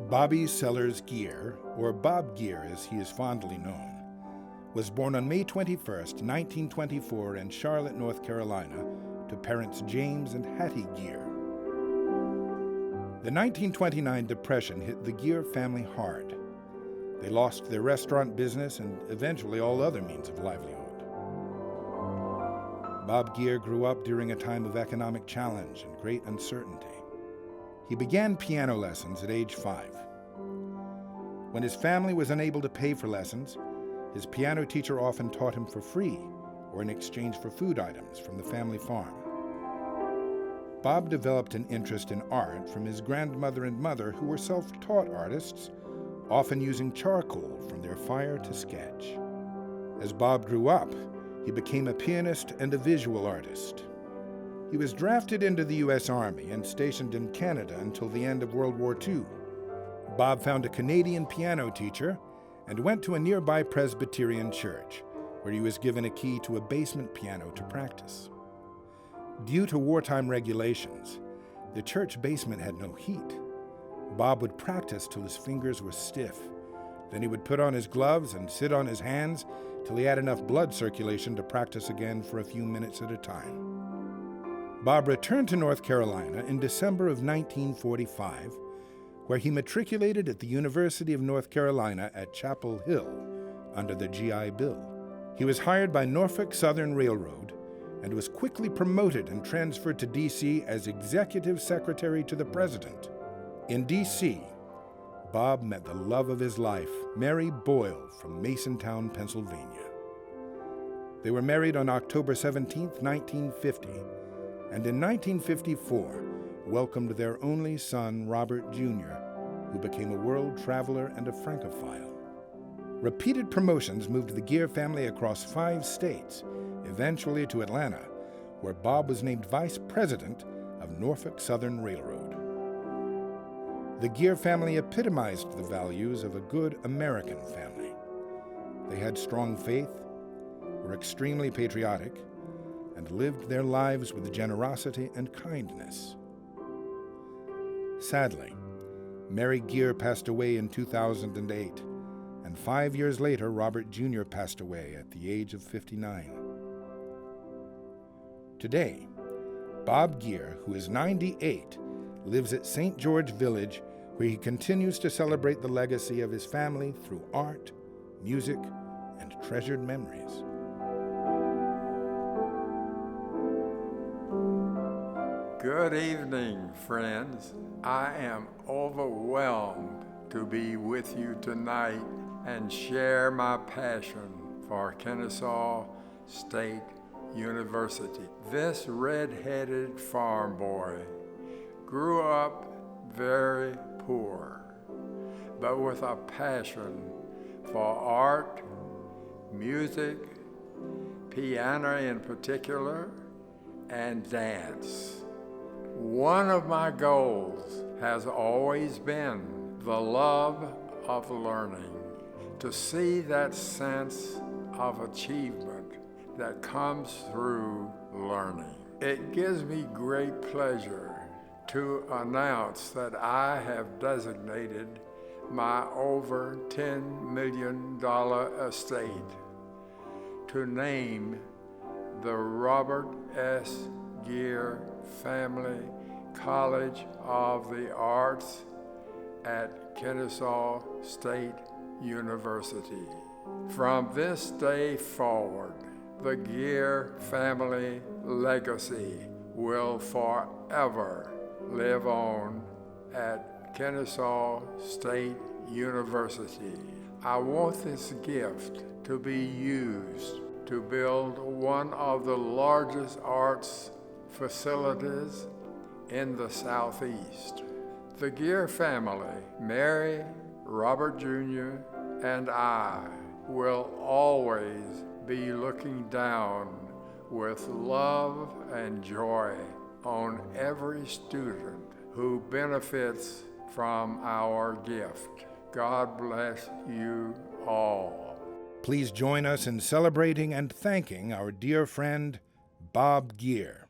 Bobby Sellers Geer, or Bob Geer as he is fondly known, was born on May 21, 1924 in Charlotte, North Carolina, to parents James and Hattie Geer. The 1929 Depression hit the Geer family hard. They lost their restaurant business and eventually all other means of livelihood. Bob Geer grew up during a time of economic challenge and great uncertainty. He began piano lessons at age 5. When his family was unable to pay for lessons, his piano teacher often taught him for free or in exchange for food items from the family farm. Bob developed an interest in art from his grandmother and mother, who were self-taught artists, often using charcoal from their fire to sketch. As Bob grew up, he became a pianist and a visual artist. He was drafted into the U.S. Army and stationed in Canada until the end of World War II. Bob found a Canadian piano teacher and went to a nearby Presbyterian church, where he was given a key to a basement piano to practice. Due to wartime regulations, the church basement had no heat. Bob would practice till his fingers were stiff. Then he would put on his gloves and sit on his hands till he had enough blood circulation to practice again for a few minutes at a time. Bob returned to North Carolina in December of 1945, where he matriculated at the University of North Carolina at Chapel Hill under the GI Bill. He was hired by Norfolk Southern Railroad and was quickly promoted and transferred to D.C. as Executive Secretary to the President. In D.C., Bob met the love of his life, Mary Boyle from Masontown, Pennsylvania. They were married on October 17, 1950, and in 1954 welcomed their only son, Robert Jr., who became a world traveler and a Francophile. Repeated promotions moved the Geer family across 5 states, eventually to Atlanta, where Bob was named Vice President of Norfolk Southern Railroad. The Geer family epitomized the values of a good American family. They had strong faith, were extremely patriotic, and lived their lives with generosity and kindness. Sadly, Mary Geer passed away in 2008, and 5 years later, Robert Jr. passed away at the age of 59. Today, Bob Geer, who is 98, lives at St. George Village, where he continues to celebrate the legacy of his family through art, music, and treasured memories. Good evening, friends. I am overwhelmed to be with you tonight and share my passion for Kennesaw State University. This red-headed farm boy grew up very poor, but with a passion for art, music, piano in particular, and dance. One of my goals has always been the love of learning, to see that sense of achievement that comes through learning. It gives me great pleasure to announce that I have designated my over $10 million estate to name the Robert S. Geer Family College of the Arts at Kennesaw State University. From this day forward, the Geer family legacy will forever live on at Kennesaw State University. I want this gift to be used to build one of the largest arts facilities in the Southeast. The Geer family, Mary, Robert Jr., and I will always be looking down with love and joy on every student who benefits from our gift. God bless you all. Please join us in celebrating and thanking our dear friend, Bob Geer.